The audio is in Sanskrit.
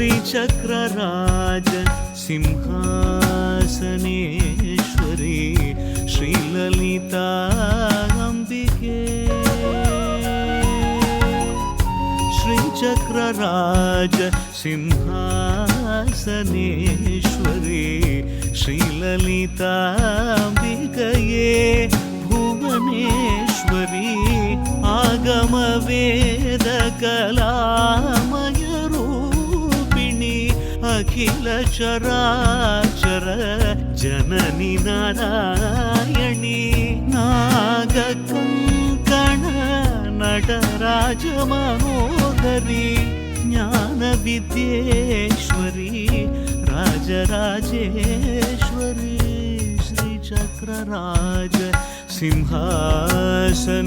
श्रीचक्रराज सिंहासनेश्वरी श्रीललिता अम्बिके श्रीचक्रराज सिंहासनेश्वरी श्रीललिताम्बिकये भुवनेश्वरी आगमवेदकलामयरूपिणी अखिल चराचर जननी नारायणी नागकङ्कण नटराज मनोहरी ज्ञानविद्येश्वरी राजराजेश्वरी श्रीचक्रराज सिंहासन